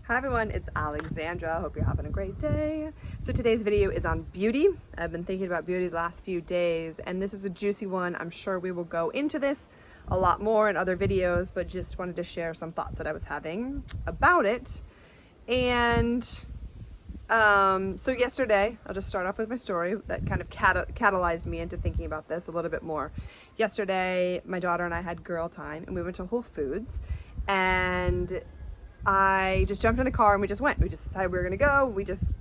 Hi everyone, it's Alexandra. Hope you're having a great day. So today's video is on beauty. I've been thinking about beauty the last few days, and this is a juicy one. I'm sure we will go into this a lot more in other videos, but just wanted to share some thoughts that I was having about it. And so yesterday, I'll just start off with my story that kind of catalyzed me into thinking about this a little bit more. Yesterday, my daughter and I had girl time, and we went to Whole Foods, and I just jumped in the car and we just went. We just decided we were gonna go. We just,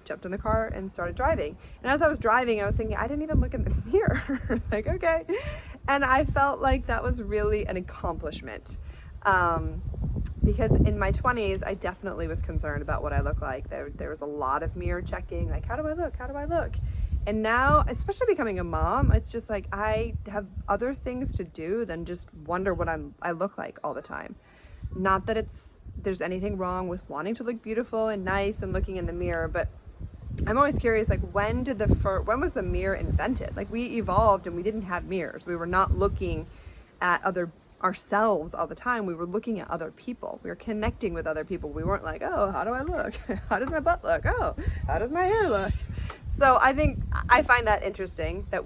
jumped in the car and started driving. And as I was driving, I was thinking, I didn't even look in the mirror. Like, okay. And I felt like that was really an accomplishment. Because in my 20s, I definitely was concerned about what I look like. There was a lot of mirror checking, like, how do I look? How do I look? And now, especially becoming a mom, it's just like I have other things to do than just wonder what I look like all the time. Not that there's anything wrong with wanting to look beautiful and nice and looking in the mirror, but I'm always curious, like, when was the mirror invented? Like, we evolved and we didn't have mirrors. We were not looking at ourselves all the time. We were looking at other people. We were connecting with other people. We weren't like, oh, how do I look? How does my butt look? Oh, how does my hair look? So I find that interesting that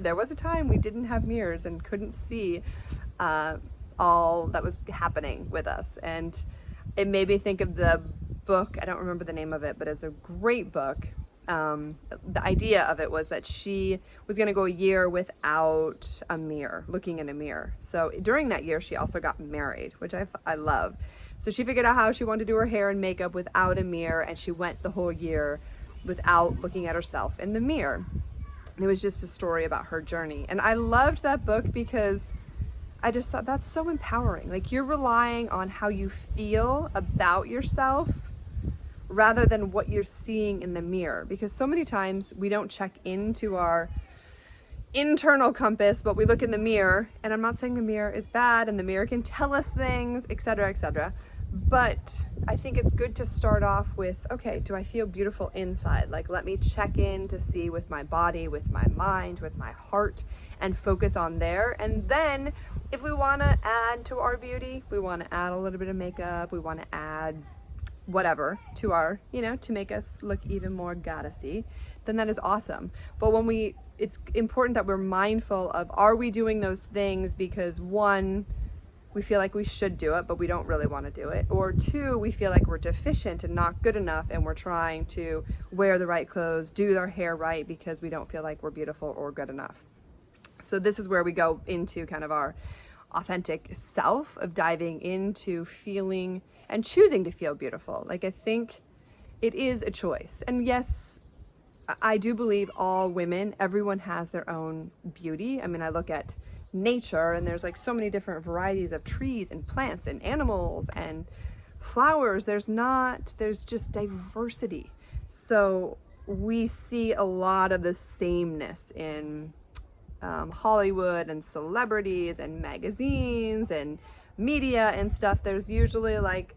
there was a time we didn't have mirrors and couldn't see all that was happening with us. And it made me think of the book, I don't remember the name of it, but it's a great book. The idea of it was that she was going to go a year without a mirror, looking in a mirror. So during that year, she also got married, which I love. So she figured out how she wanted to do her hair and makeup without a mirror, and she went the whole year without looking at herself in the mirror. And it was just a story about her journey. And I loved that book because I just thought that's so empowering. Like, you're relying on how you feel about yourself rather than what you're seeing in the mirror. Because so many times we don't check into our internal compass, but we look in the mirror, and I'm not saying the mirror is bad and the mirror can tell us things, etc., etc. But I think it's good to start off with, okay, do I feel beautiful inside? Like, let me check in to see with my body, with my mind, with my heart, and focus on there. And then if we want to add to our beauty, we want to add a little bit of makeup, we want to add whatever to our, to make us look even more goddessy, then that is awesome. But it's important that we're mindful of, are we doing those things because, one, we feel like we should do it, but we don't really want to do it, or two, we feel like we're deficient and not good enough, and we're trying to wear the right clothes, do our hair right, because we don't feel like we're beautiful or good enough. So this is where we go into kind of our authentic self, of diving into feeling and choosing to feel beautiful. Like, I think it is a choice. And yes, I do believe all women, everyone has their own beauty. I mean, I look at nature and there's like so many different varieties of trees and plants and animals and flowers. There's just diversity. So we see a lot of the sameness in Hollywood and celebrities and magazines and media and stuff. There's usually, like,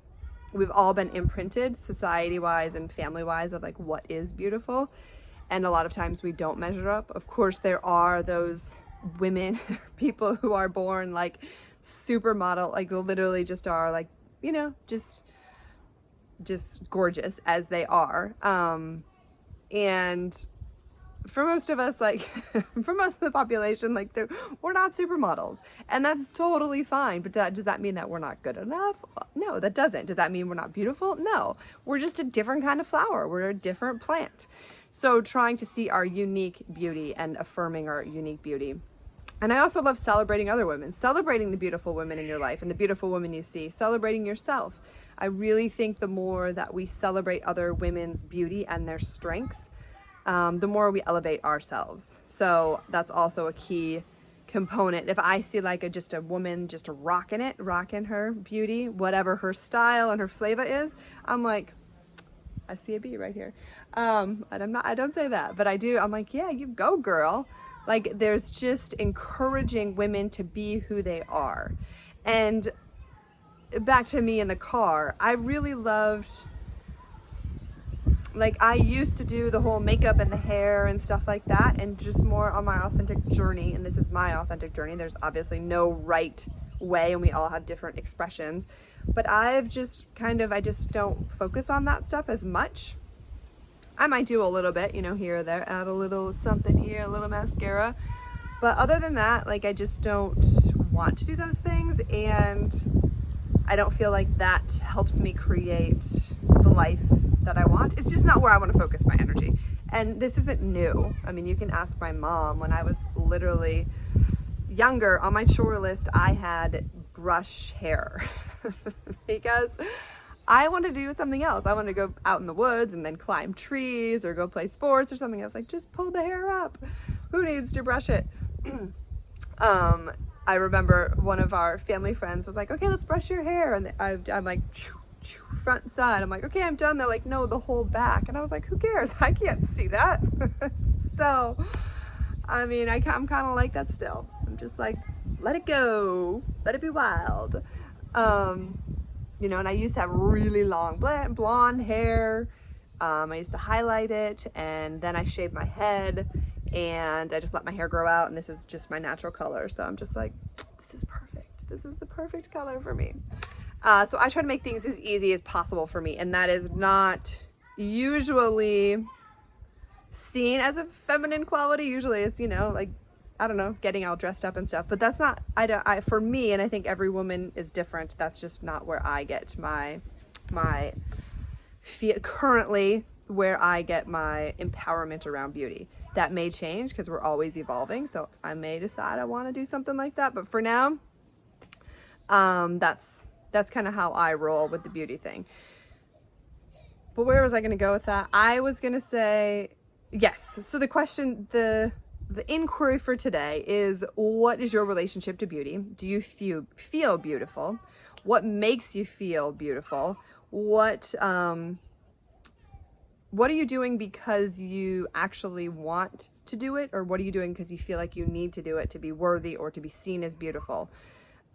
we've all been imprinted society-wise and family-wise of like what is beautiful, and a lot of times we don't measure up. Of course, there are those women, people who are born like supermodel, like literally just are like, just gorgeous as they are. And for most of us, like, for most of the population, like, we're not supermodels, and that's totally fine. But does that mean that we're not good enough? No, that doesn't. Does that mean we're not beautiful? No, we're just a different kind of flower. We're a different plant. So trying to see our unique beauty and affirming our unique beauty. And I also love celebrating other women, celebrating the beautiful women in your life and the beautiful women you see, celebrating yourself. I really think the more that we celebrate other women's beauty and their strengths, the more we elevate ourselves. So that's also a key component. If I see like a woman just rocking her beauty, whatever her style and her flavor is, I'm like, I see a bee right here. And I don't say that, but I do. I'm like, yeah, you go, girl. Like, there's just encouraging women to be who they are. And back to me in the car, I really loved, like, I used to do the whole makeup and the hair and stuff like that, and just more on my authentic journey. And this is my authentic journey. There's obviously no right way and we all have different expressions. But I just don't focus on that stuff as much. I might do a little bit, you know, here or there, add a little something here, a little mascara. But other than that, like, I just don't want to do those things, and I don't feel like that helps me create the life that I want. It's just not where I want to focus my energy. And this isn't new. I mean, you can ask my mom. When I was literally younger, on my chore list, I had brush hair because I wanted to do something else. I wanted to go out in the woods and then climb trees or go play sports or something. I was like, just pull the hair up. Who needs to brush it? I remember one of our family friends was like, okay, let's brush your hair. And I'm like, front and side. I'm like, okay, I'm done. They're like, no, the whole back. And I was like, who cares? I can't see that. So, I mean, I'm kind of like that still. I'm just like, let it go. Let it be wild. You know, and I used to have really long blonde hair. I used to highlight it, and then I shaved my head, and I just let my hair grow out, and this is just my natural color. So I'm just like, this is perfect. This is the perfect color for me. So I try to make things as easy as possible for me, and that is not usually seen as a feminine quality. Usually it's, you know, like, I don't know, getting all dressed up and stuff, but that's not, for me, and I think every woman is different, that's just not where I get currently where I get my empowerment around beauty. That may change because we're always evolving, so I may decide I want to do something like that, but for now, that's kind of how I roll with the beauty thing. But where was I going to go with that? I was going to say, yes, so the question, the inquiry for today is, what is your relationship to beauty? Do you feel beautiful? What makes you feel beautiful? What are you doing because you actually want to do it? Or what are you doing because you feel like you need to do it to be worthy or to be seen as beautiful?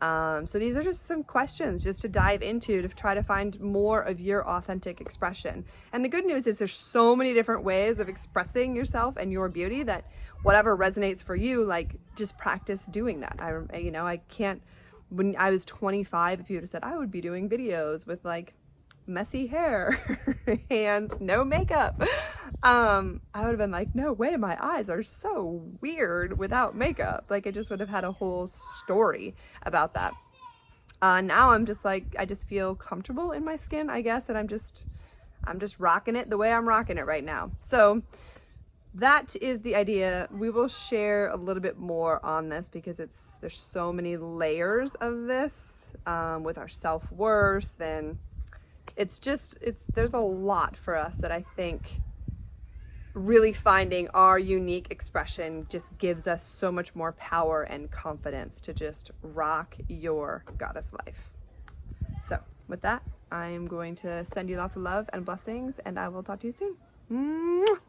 So these are just some questions just to dive into to try to find more of your authentic expression. And the good news is there's so many different ways of expressing yourself and your beauty that whatever resonates for you, like, just practice doing that. When I was 25, if you would have said I would be doing videos with like messy hair and no makeup, I would have been like, no way, my eyes are so weird without makeup. Like, I just would have had a whole story about that. Now I'm just like, I just feel comfortable in my skin, I guess, and I'm just rocking it the way I'm rocking it right now. So that is the idea. We will share a little bit more on this because there's so many layers of this with our self-worth, and there's a lot for us that I think really finding our unique expression just gives us so much more power and confidence to just rock your goddess life. So with that, I'm going to send you lots of love and blessings, and I will talk to you soon. Mwah!